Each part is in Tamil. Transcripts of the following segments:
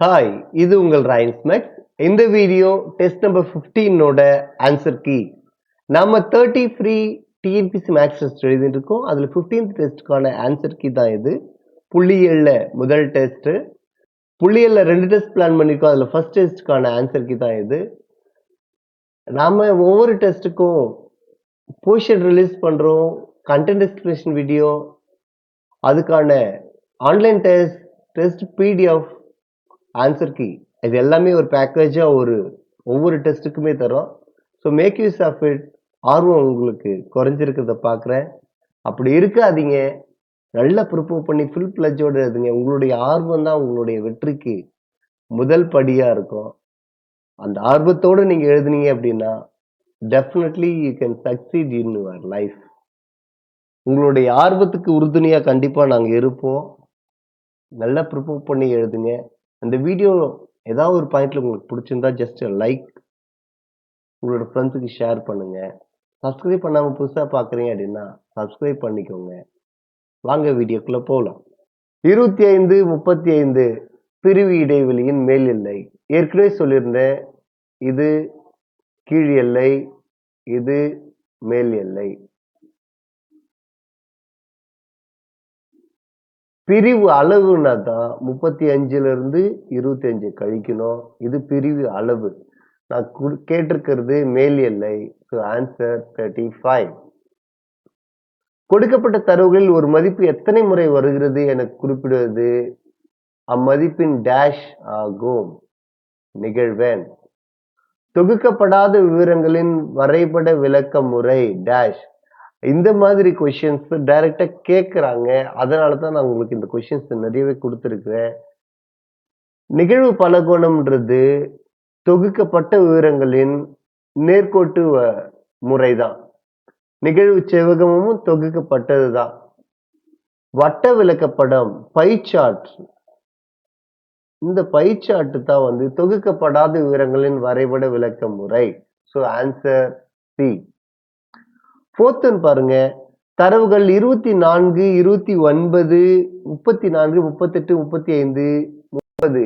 ஹாய், இது உங்கள் ரைன்ஸ் மேக்ஸ். இந்த வீடியோ டெஸ்ட் நம்பர் 15 ஓட ஆன்சர் கீ. நாம 30 ஃப்ரீ டிஎன்பிசி மேக்ஸ் டெஸ்ட் எழுதிட்டு இருக்கோம். அதுல 15th டெஸ்ட்டுக்கான ஆன்சர் கீ தான் இது. புள்ளியியல்ல முதல் டெஸ்ட். புள்ளியியல்ல 2 டெஸ்ட் பிளான் பண்ணிருக்கோம். அதுல ஃபர்ஸ்ட் டெஸ்ட்டுக்கான ஆன்சர் கீ தான் இது. நாம ஒவ்வொரு டெஸ்ட்டுக்கும் போர்ஷன் ரிலீஸ் பண்றோம். கண்டென்ட் எக்ஸ்பிளனேஷன் வீடியோ, அதுக்கான online test PDF, answer key, இது எல்லாமே ஒரு பேக்கேஜா ஒவ்வொரு டெஸ்ட்டுக்குமே தரோம். So make use of it. ஆர்வம் உங்களுக்கு குறைஞ்சிருக்கிறத பார்க்குறேன். அப்படி இருக்காதீங்க. நல்லா ப்ரிப்பேர் பண்ணி ஃபுல் பிளஜோட எழுதுங்க. உங்களுடைய ஆர்வம் தான் உங்களுடைய வெற்றிக்கு முதல் படியா இருக்கும். அந்த ஆர்வத்தோடு நீங்க எழுதுனீங்க அப்படின்னா definitely you can succeed in your life. உங்களுடைய ஆர்வத்துக்கு உறுதுணையா கண்டிப்பா நாங்க இருப்போம். நல்லா ப்ரிப்பேர் பண்ணி எழுதுங்க. அந்த வீடியோ ஏதாவது ஒரு பாயிண்ட்ல உங்களுக்கு பிடிச்சிருந்தா ஜஸ்ட் லைக், உங்களோட ஃப்ரெண்ட்ஸுக்கு ஷேர் பண்ணுங்க. சப்ஸ்கிரைப் பண்ணாம புதுசா பாக்குறீங்க அப்படின்னா சப்ஸ்கிரைப் பண்ணிக்கோங்க. வாங்க வீடியோக்குள்ள போகலாம். 25, 35 பிரிவு இடைவெளியின் மேல் எல்லை. ஏற்கனவே சொல்லியிருந்தேன், இது கீழ் எல்லை, இது மேல் எல்லை. பிரிவு அளவுனா தான் 35ல இருந்து 25 கழிக்கணும். இது பிரிவு அளவு. நான் கேட்டிருக்கிறது மேல் எல்லை. So answer 35. கொடுக்கப்பட்ட தரவுகளில் ஒரு மதிப்பு எத்தனை முறை வருகிறது என குறிப்பிடுவது அம்மதிப்பின் டேஷ் ஆகும். நிகழ்வெண். தொகுக்கப்படாத விவரங்களின் வரைபட விளக்க முறை டேஷ். இந்த மாதிரி கொஸ்டின்ஸ் டைரக்டா கேட்கறாங்க. அதனாலதான் நான் உங்களுக்கு இந்த கொஸ்டின்ஸ் நிறையவே கொடுத்துருக்கிறேன். நிகழ்வு பலகோணம்ன்றது தொகுக்கப்பட்ட விவரங்களின் நேர்கோட்டு முறைதான். நிகழ்வு செவ்வகமும் தொகுக்கப்பட்டதுதான். வட்ட விளக்கப்படம் பை சார்ட். இந்த பை சார்ட் தான் தொகுக்கப்படாத விவரங்களின் வரைபட விளக்க முறை. So answer C. ஃபோர்த் பாருங்க. தரவுகள் 24, 29, 34, 38, 35, 30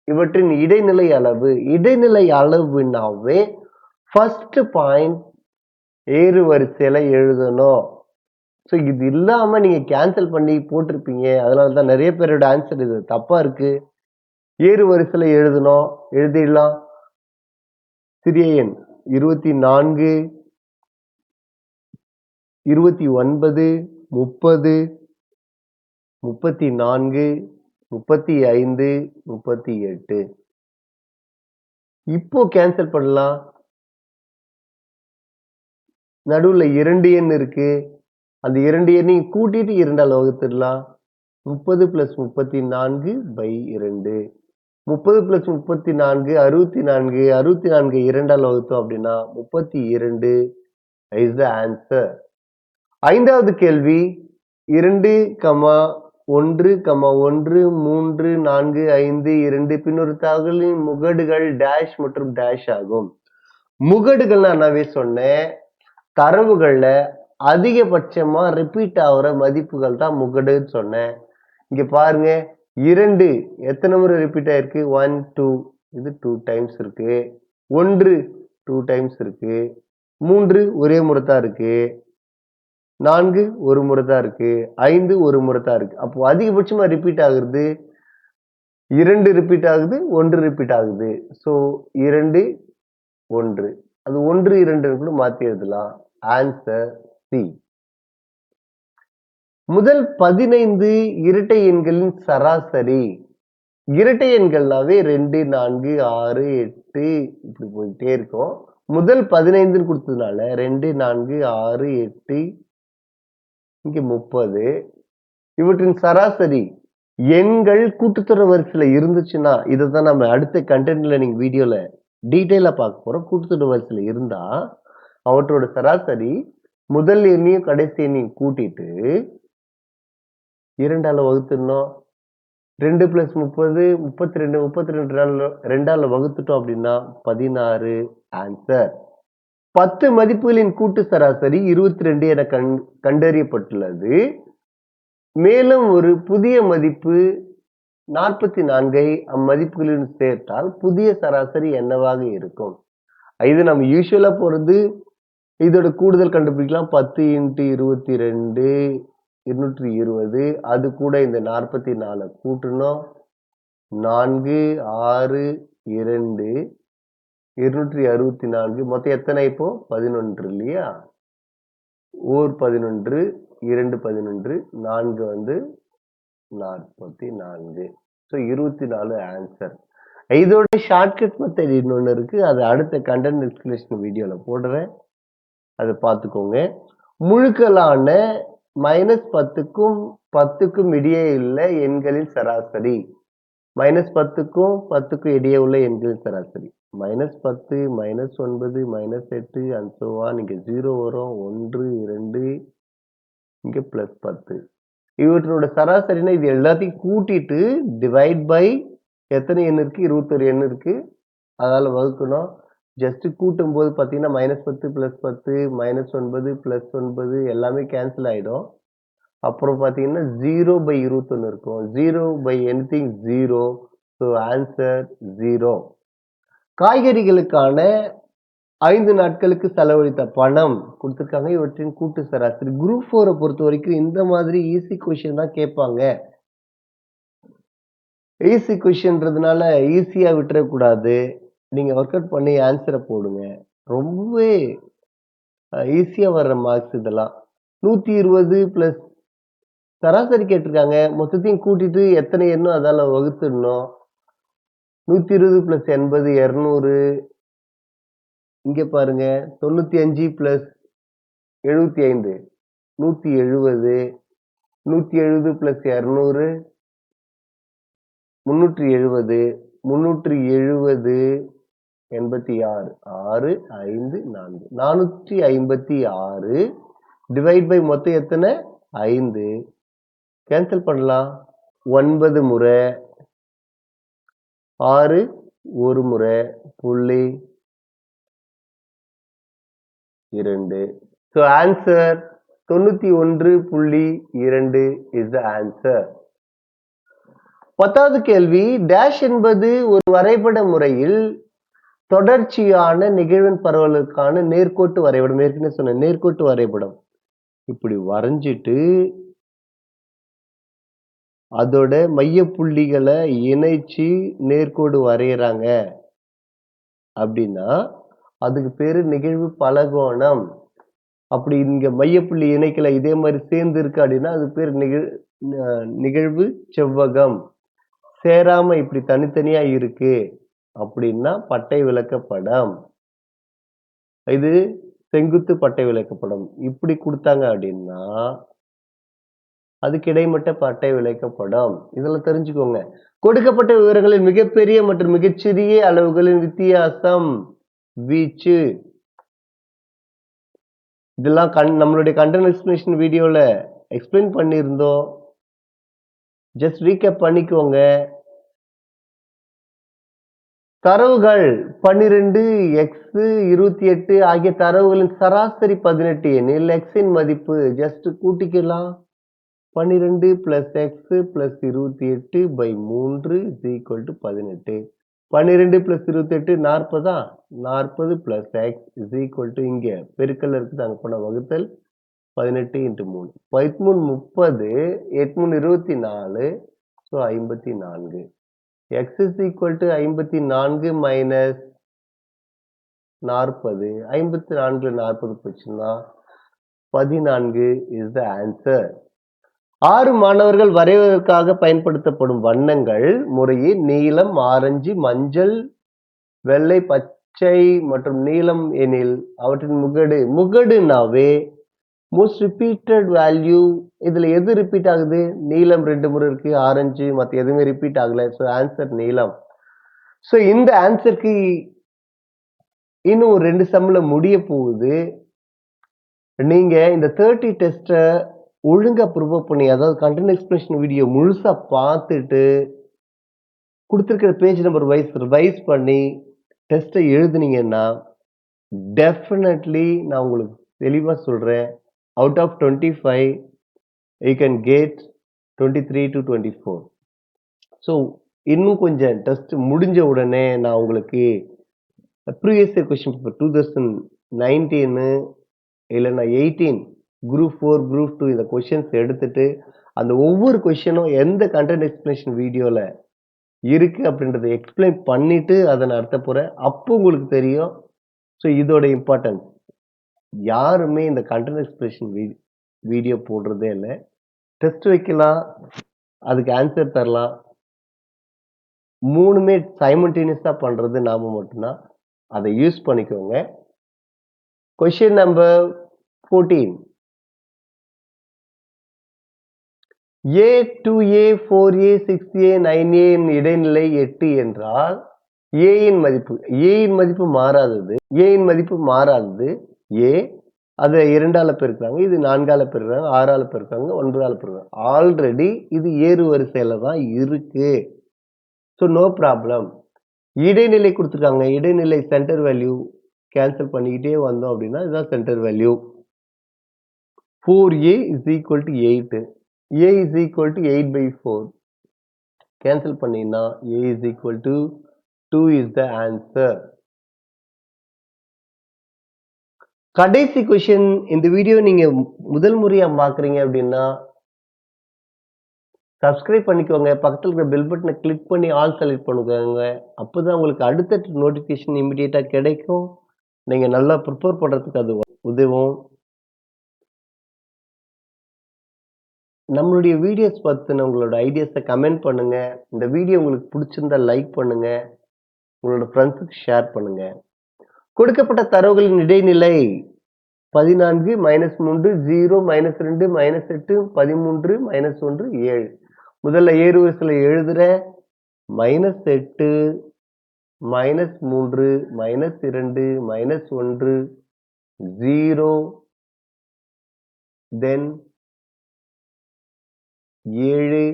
இவற்றின் இடைநிலை அளவு. இடைநிலை அளவுனாவே ஃபர்ஸ்ட் பாயிண்ட் ஏறு வரிசையில எழுதணும். ஸோ இது இல்லாம நீங்க கேன்சல் பண்ணி போட்டிருப்பீங்க. அதனாலதான் நிறைய பேரோட ஆன்சர் இது தப்பா இருக்கு. ஏறு வரிசையில எழுதணும். எழுதிடலாம். சிறிய எண் 24, 29, 30, 34, 35, 38. இப்போ கேன்சல் பண்ணலாம். நடுவுல 2 எண் இருக்கு. அந்த 2 எண்ணையும் கூட்டிட்டு 2ஆல் வகுத்துடலாம். 30 + 34 / 2. 30 + 34 64. 64 2ஆல் வகுத்தோம் அப்படின்னா 32 is the answer. 5வது கேள்வி. 2, 1, 1, 3, 4, 5, 2 பின்னொரு தகவலின் முகடுகள் டேஷ் மற்றும் டேஷ் ஆகும். முகடுகள் என்னவே சொன்னேன். தரவுகள்ல அதிகபட்சமா ரிப்பீட் ஆகுற மதிப்புகள் தான் முகடுன்னு சொன்னேன். இங்க பாருங்க, 2 எத்தனை முறை ரிப்பீட் ஆயிருக்கு? 1, 2. இது 2 டைம்ஸ் இருக்கு. 1 2 டைம்ஸ் இருக்கு. 3 ஒரே முறை தான் இருக்கு. 4 ஒரு முறை தான் இருக்கு. 5 ஒரு முறை தான் இருக்கு. அப்போ அதிகபட்சமா ரிப்பீட் ஆகுறது 2 ரிப்பீட் ஆகுது, 1 ரிப்பீட் ஆகுது. ஸோ 2, 1. அது 1, 2 கூட மாத்தி எழுதலாம். Answer C. முதல் 15 இரட்டை எண்களின் சராசரி. இரட்டை எண்கள்னாவே 2, 4, 6, 8 இப்படி போயிட்டே இருக்கும். முதல் 15 கொடுத்ததுனால 2, 4, 6, 8, இங்க 30. இவற்றின் சராசரி எண்கள் கூட்டுத்தொடர் வரிசையில இருந்துச்சுன்னா, இதைதான் நம்ம அடுத்த கண்டென்ட் லேர்னிங் வீடியோல டீட்டெயிலா பார்க்க போறோம். கூட்டுத்தொடர் வரிசையில இருந்தா அவற்றோட சராசரி முதல் எண்ணையும் கடைசி எண்ணையும் கூட்டிட்டு 2ஆல வகுத்துடணும். 2 + 30 32. 32 2ஆல வகுத்துட்டோம் அப்படின்னா 16 ஆன்சர். 10 மதிப்புகளின் கூட்டு சராசரி 22 என கண்டறியப்பட்டுள்ளது. மேலும் ஒரு புதிய மதிப்பு 44ஐ அம்மதிப்புகளின் சேர்த்தால் புதிய சராசரி என்னவாக இருக்கும்? இது நம்ம யூசுவலா போறது இதோட கூடுதல் கண்டுபிடிக்கலாம். 10 × 22 220. அது கூட இந்த 44 கூட்டணும். 4 6 2 264 மொத்தம் எத்தனை இப்போ 11 இல்லையா? ஓர் 11 2 11 4 வந்து 44. So 24 answer. இதோட ஷார்ட்கட் மெத்தட் இன்னொன்று இருக்கு. அது அடுத்த கண்டென்ட் எக்ஸ்பிளனேஷன் வீடியோல போடுறேன். அதை பார்த்துக்கோங்க. முழுக்கலான -10க்கும் 10க்கும் இடையே உள்ள எண்களின் சராசரி. -10க்கும் 10க்கும் இடையே உள்ள எண்களின் சராசரி. -10 -9 -8 and so on. இங்க 0 வரும். 1 2 இங்க +10. இவற்றோட சராசரினா இது எல்லாத்தையும் கூட்டிட்டு டிவைட் பை எத்தனை எண் இருக்கு? 21 எண் இருக்கு. அதால வகுக்கணும். ஜஸ்ட் கூட்டும் போது பார்த்தீங்கன்னா -10 +10 -9 +9 எல்லாமே கேன்சல் ஆயிடும். அப்புறம் பார்த்தீங்கன்னா 0/21 இருக்கும். 0 anything 0. So answer 0. காய்கறிகளுக்கான 5 நாட்களுக்கு செலவழித்த பணம் கொடுத்துருக்காங்க. இவற்றின் கூட்டு சராசரி. குரூப் 4 பொறுத்த வரைக்கும் இந்த மாதிரி ஈஸி கொஸ்டின் தான் கேட்பாங்க. ஈஸி கொஸ்டின்றதுனால ஈஸியா விட்டுறக்கூடாது. நீங்க ஒர்க் அவுட் பண்ணி ஆன்சரை போடுங்க. ரொம்பவே ஈஸியா வர்ற மார்க்ஸ் இதெல்லாம். 120 பிளஸ் சராசரி கேட்டிருக்காங்க. மொத்தத்தையும் கூட்டிட்டு எத்தனை எண்ணோ அதால வகுத்துடணும். 120 பிளஸ் 80 200. இங்க பாருங்க 95 பிளஸ் 75 170. 170 பிளஸ் 200 370. 370 86 6 5 4 456 டிவைட் பை மொத்தம் எத்தனை 5. கேன்சல் பண்ணலாம். 9 முறை 6 ஒரு முறை 0.2. So answer 91.2 is the answer. 10வது கேள்வி. டேஷ் என்பது ஒரு வரைபட முறையில் தொடர்ச்சியான நிகழ்வின் பரவலுக்கான நேர்கோட்டு வரைபடம். ஏற்கனவே சொன்ன நேர்கோட்டு வரைபடம். இப்படி வரைஞ்சிட்டு அதோட மைய புள்ளிகளை இணைச்சு நேர்கோடு வரையறாங்க அப்படின்னா அதுக்கு பேரு நிகழ்வு பலகோணம். அப்படி இங்க மையப்புள்ளி இணைக்கல இதே மாதிரி சேர்ந்து இருக்கு அப்படின்னா அது பேர் நிகழ்வு செவ்வகம். சேராம இப்படி தனித்தனியா இருக்கு அப்படின்னா பட்டை விளக்கப்படம். இது செங்குத்து பட்டை விளக்கப்படம். இப்படி கொடுத்தாங்க அப்படின்னா அது கிடைமட்ட பட்டை விளக்கப்படம். இதெல்லாம் தெரிஞ்சுக்கோங்க. கொடுக்கப்பட்ட விவரங்களில் மிகப்பெரிய மற்றும் மிகச்சிறிய அளவுகளின் வித்தியாசம் வீச்சு. இதெல்லாம் நம்மளுடைய கண்டென்ட் எக்ஸ்பிளனேஷன் வீடியோல எக்ஸ்பிளைன் பண்ணியிருந்தோம். ஜஸ்ட் ரீகேப் பண்ணிக்கோங்க. தரவுகள் 12 x 28 ஆகிய தரவுகளின் சராசரி 18 எனில் x இன் மதிப்பு ஜஸ்ட் கூட்டிக்கலாம். 12 plus X plus 28 by 3 = 18. 12 plus 28 40. 40 plus X இங்க பெருக்கல் இருக்குது அங்க போன வகுத்தல் 18 × 3. 13 30 8 3 24. ஸோ 54. x = 54 minus 40. 54 40 போச்சுன்னா 14 இஸ் த ஆன்சர். 6 மாணவர்கள் வரைவதற்காக பயன்படுத்தப்படும் வண்ணங்கள் முறையே நீலம், ஆரஞ்சு, மஞ்சள், வெள்ளை, பச்சை மற்றும் நீலம் எனில் அவற்றின் முகடுனாவே மோஸ்ட் ரிப்பீட்டட் வேல்யூ. இதுல எது ரிப்பீட் ஆகுது? நீலம் 2 முறை இருக்கு, ஆரஞ்சு மற்ற எதுவுமே ரிப்பீட் ஆகல. ஸோ ஆன்சர் நீலம். ஸோ இந்த ஆன்சருக்கு இன்னும் 2 சம்ல முடிய போகுது. நீங்க இந்த 30 டெஸ்ட்டை ஒழுங்கா ப்ரிப்பேர் பண்ணி, அதாவது கண்டென்ட் எக்ஸ்பிளனேஷன் வீடியோ முழுசா பார்த்துட்டு கொடுத்துருக்கிற பேஜ் நம்பர் ரிவைஸ் பண்ணி டெஸ்ட்டை எழுதுனீங்கன்னா டெஃபினெட்லி நான் உங்களுக்கு தெளிவா சொல்றேன், out of 25 you can get 23 to 24. So இன்னும் கொஞ்சம் டெஸ்ட் முடிஞ்ச உடனே நான் உங்களுக்கு ப்ரீவியஸ் இயர் கொஸ்டின் பேப்பர் 2019 இல்லைன்னா 18 குரூப் 4 குரூப் 2 இந்த கொஸ்டின்ஸ் எடுத்துட்டு அந்த ஒவ்வொரு கொஸ்டினும் எந்த கண்டென்ட் எக்ஸ்பிளனேஷன் வீடியோவில் இருக்கு அப்படின்றத எக்ஸ்பிளைன் பண்ணிட்டு அதை நடத்த போகிறேன். அப்போ உங்களுக்கு தெரியும். ஸோ இதோட இம்பார்ட்டன்ஸ் யாருமே இந்த கண்டென்ட் எக்ஸ்பிளனேஷன் வீடியோ போடுறதே இல்லை. டெஸ்ட் வைக்கலாம், அதுக்கு ஆன்சர் தரலாம், மூணுமே சைமல்டேனியஸாக பண்ணுறது நாம மட்டும்தான். அதை யூஸ் பண்ணிக்கோங்க. Question number 14. A 2A 4A 6A 9A இடைநிலை 8 என்றால் A இன் மதிப்பு மாறாதது. A இன் மதிப்பு மாறாதது A. அதை 2ஆல பெருக்கிறாங்க, இது 4ஆல பெருக்கிறாங்க, 6ஆல பெருக்கிறாங்க, 9ஆல பெருக்கிறாங்க. ஆல்ரெடி இது ஏறு வரிசையில தான் இருக்கு. So no problem. இடைநிலை கொடுத்துருக்காங்க. இடைநிலை சென்டர் வேல்யூ கேன்சல் பண்ணிக்கிட்டே வந்தோம் அப்படின்னா இதுதான் centre value. 4A is equal to 8. A is equal to 8/4. Cancel பண்ணினா A is equal to 2 is the answer. கடைசி கொஸ்டின். இந்த வீடியோ நீங்க முதல் முறையா பார்க்குறீங்க அப்படின்னா சப்ஸ்கிரைப் பண்ணிக்கோங்க. பக்கத்தில் இருக்கிற பெல் பட்டனை கிளிக் பண்ணி ஆல் செலக்ட் பண்ணிக்கோங்க. அப்போதான் உங்களுக்கு அடுத்த நோட்டிஃபிகேஷன் இமிடியேட்டாக கிடைக்கும். நீங்கள் நல்லா ப்ரிப்பேர் பண்ணுறதுக்கு அது உதவும். நம்மளுடைய வீடியோஸ் பற்றின உங்களோட ஐடியாஸை கமெண்ட் பண்ணுங்க. இந்த வீடியோ உங்களுக்கு பிடிச்சிருந்தா லைக் பண்ணுங்க, உங்களோட ஃப்ரெண்ட்ஸுக்கு ஷேர் பண்ணுங்க. கொடுக்கப்பட்ட தரவுகளின் இடைநிலை 14 -3 0 -2 -8 13 -1 7. முதல்ல ஏறு வரிசையில் எழுதுற -8 -3 -2 -1 0 தென் 7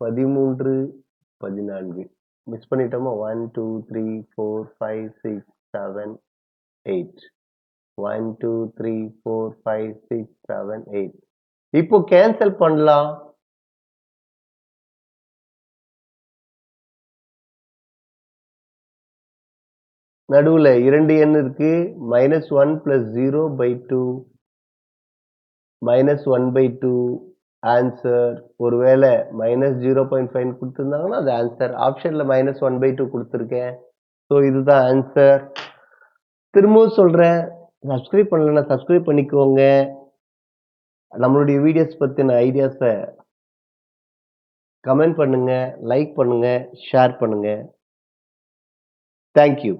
13 14. மிஸ் பண்ணிட்டோமா? 1 2 3 4 5 6 7 8. 1 2 3 4 5 6 7 8. இப்போ கேன்சல் பண்ணலாம். நடுவுல 2 எண் இருக்கு. -1 + 0/2 -1/2 ஆன்சர். ஒருவேளை -0.5 கொடுத்துருந்தாங்கன்னா அது ஆன்சர். ஆப்ஷன்ல -1/2 கொடுத்துருக்கேன். ஸோ இதுதான் ஆன்சர். திரும்பவும் சொல்றேன், சப்ஸ்கிரைப் பண்ணலன்னா சப்ஸ்கிரைப் பண்ணிக்கோங்க. நம்மளுடைய வீடியோஸ் பற்றின ஐடியாஸை கமெண்ட் பண்ணுங்க, லைக் பண்ணுங்க, ஷேர் பண்ணுங்க. தேங்க்யூ.